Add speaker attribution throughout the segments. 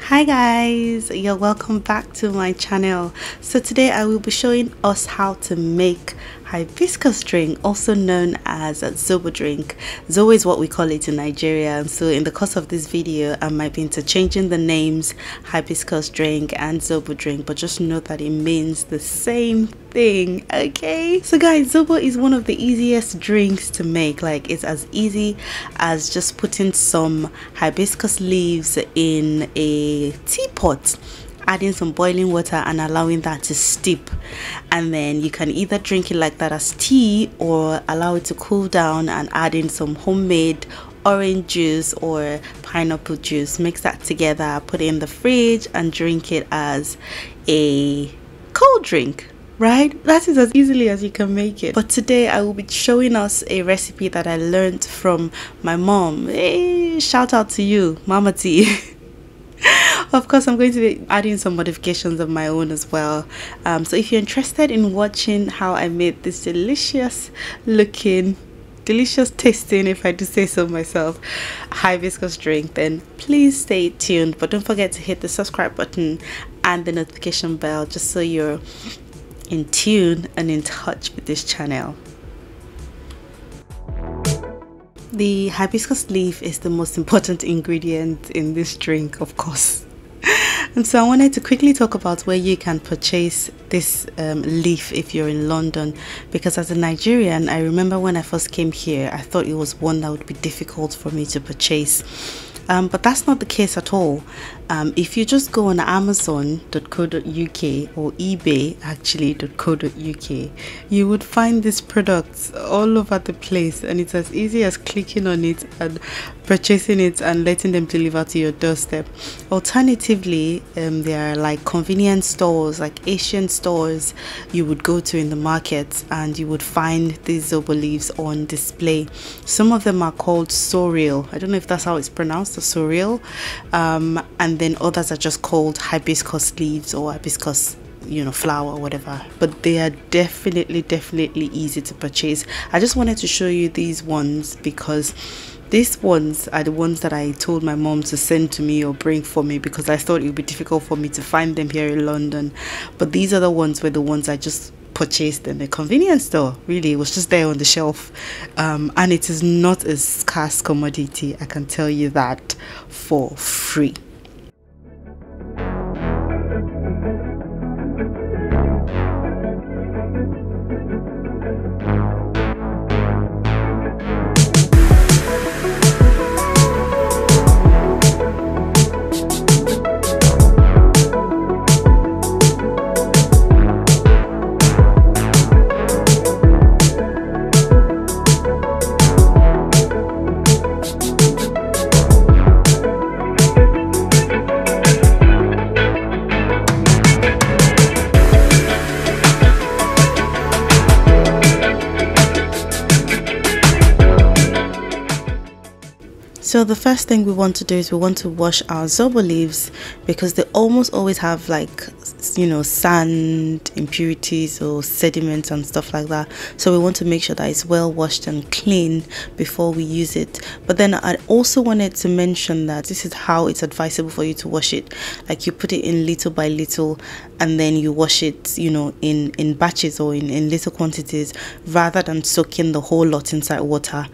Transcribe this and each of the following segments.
Speaker 1: Hi guys, you're welcome back to my channel. So today I will be showing us how to make hibiscus drink, also known as a Zobo drink. Zobo is what we call it in Nigeria, and so in the course of this video I might be interchanging the names hibiscus drink and Zobo drink, but just know that it means the same thing. Okay, so guys, Zobo is one of the easiest drinks to make. Like, it's as easy as just putting some hibiscus leaves in a teapot, adding some boiling water and allowing that to steep, and then you can either drink it like that as tea or allow it to cool down and add in some homemade orange juice or pineapple juice. Mix that together, put it in the fridge and drink it as a cold drink. Right? That is as easily as you can make it. But today I will be showing us a recipe that I learned from my mom. Hey, shout out to you, Mama T. Of course, I'm going to be adding some modifications of my own as well. So if you're interested in watching how I made this delicious looking, delicious tasting, if I do say so myself, hibiscus drink, then please stay tuned. But don't forget to hit the subscribe button and the notification bell just so you're in tune and in touch with this channel. The hibiscus leaf is the most important ingredient in this drink, of course. And so I wanted to quickly talk about where you can purchase this leaf if you're in London, because as a Nigerian, I remember when I first came here, I thought it was one that would be difficult for me to purchase. But that's not the case at all. If you just go on amazon.co.uk or ebay actually.co.uk, you would find these products all over the place, and it's as easy as clicking on it and purchasing it and letting them deliver to your doorstep. Alternatively, there are like convenience stores, like Asian stores you would go to in the market, and you would find these Zobo leaves on display. Some of them are called sorrel. I don't know if that's how it's pronounced, the sorrel, and then others are just called hibiscus leaves or hibiscus, you know, flower or whatever. But they are definitely easy to purchase. I just wanted to show you these ones because these ones are the ones that I told my mom to send to me or bring for me, because I thought it would be difficult for me to find them here in London. But these other ones were the ones I just purchased in the convenience store. Really, it was just there on the shelf, and it is not a scarce commodity, I can tell you that for free. So the first thing we want to do is we want to wash our Zobo leaves, because they almost always have, like, you know, sand, impurities or sediments and stuff like that. So we want to make sure that it's well washed and clean before we use it. But then I also wanted to mention that this is how it's advisable for you to wash it. Like, you put it in little by little, and then you wash it, you know, in batches or in little quantities, rather than soaking the whole lot inside water,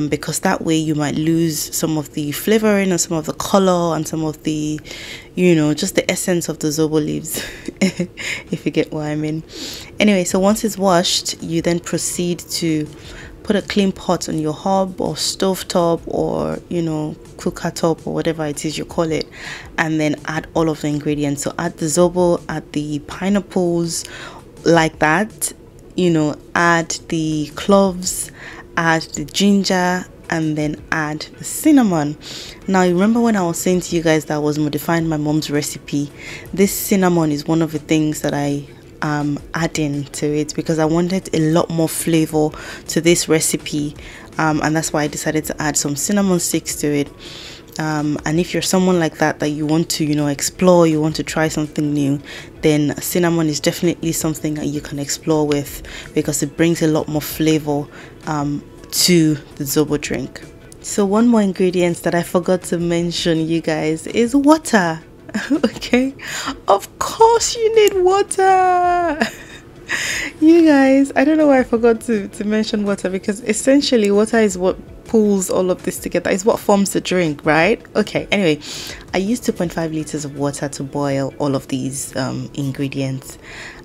Speaker 1: because that way you might lose some of the flavoring and some of the color and some of the, you know, just the essence of the Zobo leaves, if you get what I mean. Anyway, so once it's washed, you then proceed to put a clean pot on your hob or stove top or, you know, cooker top or whatever it is you call it, and then add all of the ingredients. So add the Zobo, add the pineapples like that, you know, add the cloves, add the ginger, and then add the cinnamon. Now, remember when I was saying to you guys that I was modifying my mom's recipe? This cinnamon is one of the things that I adding to it, because I wanted a lot more flavor to this recipe, and that's why I decided to add some cinnamon sticks to it. And if you're someone like that you want to, you know, explore, you want to try something new, then cinnamon is definitely something that you can explore with, because it brings a lot more flavor to the Zobo drink. So one more ingredient that I forgot to mention, you guys, is water. Okay, of course you need water. You guys, I don't know why I forgot to mention water, because essentially water is what pulls all of this together. It's what forms the drink, right? Okay, anyway, I used 2.5 liters of water to boil all of these ingredients.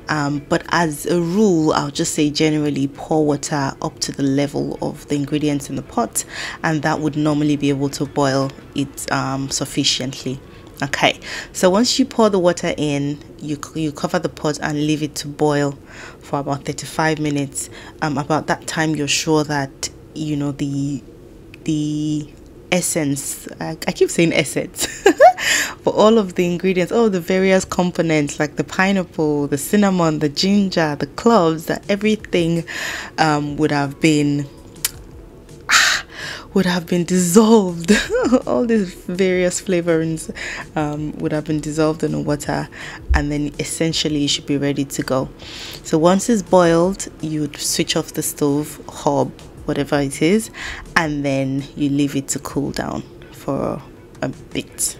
Speaker 1: But as a rule, I'll just say generally pour water up to the level of the ingredients in the pot, and that would normally be able to boil it sufficiently. Okay, so once you pour the water in, you cover the pot and leave it to boil for about 35 minutes. About that time, you're sure that you know the essence, I keep saying essence, for all of the ingredients, all the various components like the pineapple, the cinnamon, the ginger, the cloves, that everything would have been dissolved. All these various flavorings would have been dissolved in the water, and then essentially you should be ready to go. So once it's boiled, you'd switch off the stove, hob, whatever it is, and then you leave it to cool down for a bit.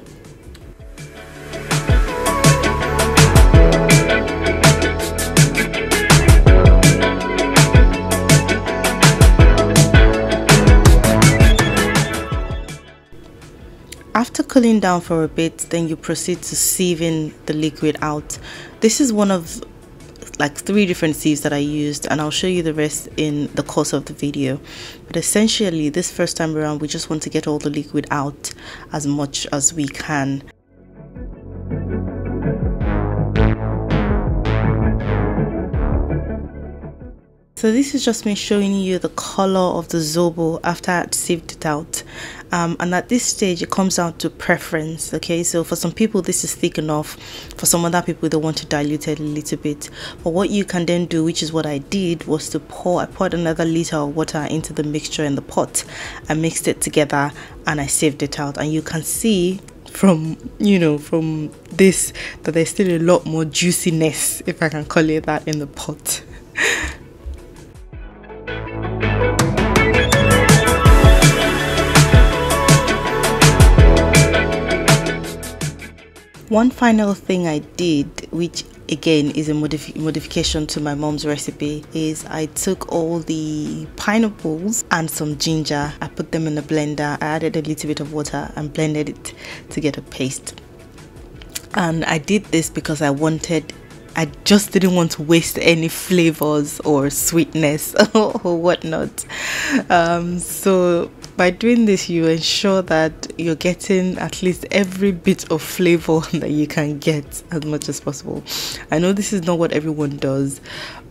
Speaker 1: After cooling down for a bit, then you proceed to sieving the liquid out. This is one of like 3 different sieves that I used, and I'll show you the rest in the course of the video. But essentially, this first time around, we just want to get all the liquid out as much as we can. So this is just me showing you the color of the Zobo after I had sieved it out. And at this stage, it comes down to preference. Okay, so for some people this is thick enough, for some other people they want to dilute it a little bit. But what you can then do, which is what I did, was to I poured another liter of water into the mixture in the pot. I mixed it together and I sieved it out, and you can see from this that there's still a lot more juiciness, if I can call it that, in the pot. One final thing I did, which again is a modification to my mom's recipe, is I took all the pineapples and some ginger, I put them in a blender, I added a little bit of water and blended it to get a paste. And I did this because I just didn't want to waste any flavors or sweetness or whatnot. So by doing this, you ensure that you're getting at least every bit of flavor that you can get as much as possible. I know this is not what everyone does,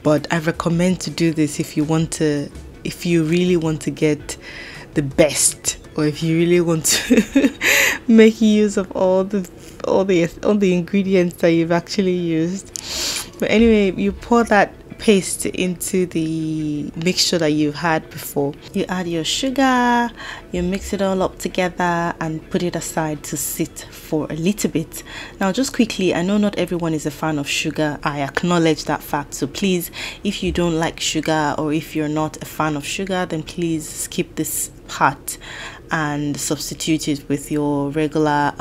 Speaker 1: but I recommend to do this if you really want to get the best, or if you really want to make use of all the ingredients that you've actually used. But anyway, you pour that paste into the mixture that you've had before. You add your sugar, you mix it all up together and put it aside to sit for a little bit. Now just quickly, I know not everyone is a fan of sugar, I acknowledge that fact, so please, if you don't like sugar or if you're not a fan of sugar, then please skip this part and substitute it with your regular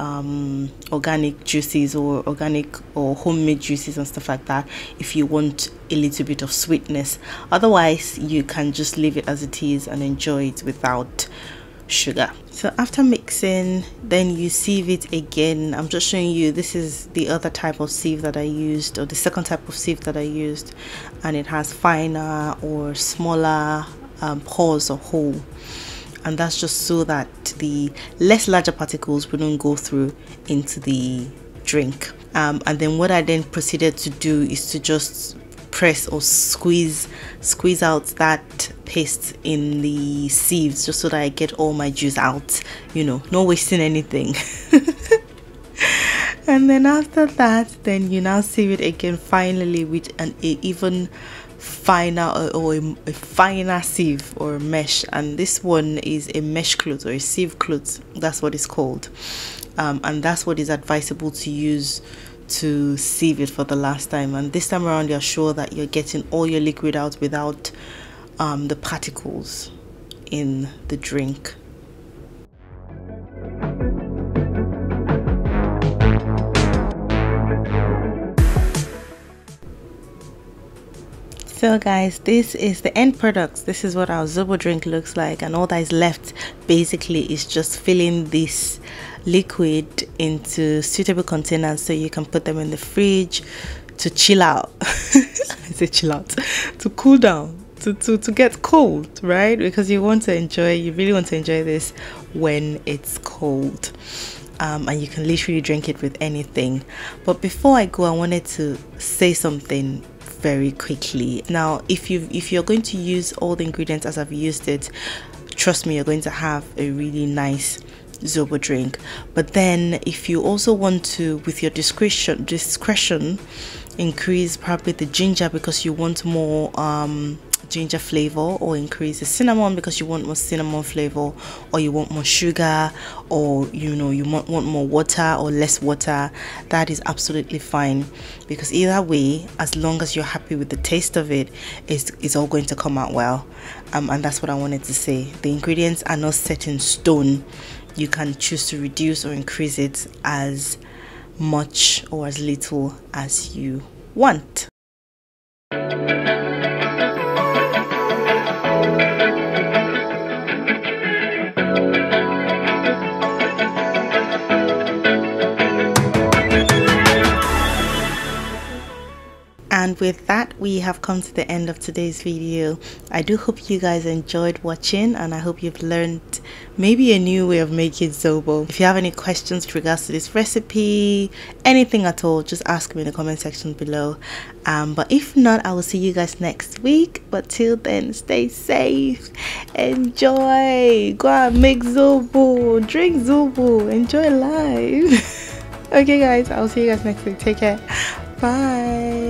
Speaker 1: organic juices or organic or homemade juices and stuff like that if you want a little bit of sweetness. Otherwise, you can just leave it as it is and enjoy it without sugar. So after mixing, then you sieve it again. I'm just showing you, this is the other type of sieve that I used, or the second type of sieve that I used, and it has finer or smaller pores or hole, and that's just so that the larger particles wouldn't go through into the drink. And then what I then proceeded to do is to just press or squeeze out that paste in the sieves, just so that I get all my juice out, not wasting anything. And then after that, then you now sieve it again finally with an even finer or a finer sieve or a mesh, and this one is a mesh cloth or a sieve cloth, that's what it's called. And that's what is advisable to use to sieve it for the last time. And this time around, you're sure that you're getting all your liquid out without the particles in the drink. So guys, this is the end product. This is what our Zobo drink looks like, and all that is left basically is just filling this liquid into suitable containers so you can put them in the fridge to chill out. I say chill out, to cool down, to get cold, right? Because you really want to enjoy this when it's cold. And you can literally drink it with anything. But before I go, I wanted to say something very quickly. Now, if you're going to use all the ingredients as I've used it, trust me, you're going to have a really nice Zobo drink. But then if you also want to, with your discretion, increase probably the ginger because you want more ginger flavor, or increase the cinnamon because you want more cinnamon flavor, or you want more sugar, or you want more water or less water, that is absolutely fine, because either way, as long as you're happy with the taste of it, it's all going to come out well. And that's what I wanted to say. The ingredients are not set in stone. You can choose to reduce or increase it as much or as little as you want. And with that, we have come to the end of today's video. I do hope you guys enjoyed watching, and I hope you've learned maybe a new way of making Zobo. If you have any questions with regards to this recipe, anything at all, just ask me in the comment section below. But if not, I will see you guys next week. But till then, stay safe, enjoy, go out and make Zobo, drink Zobo, enjoy life. Okay guys, I'll see you guys next week. Take care, bye.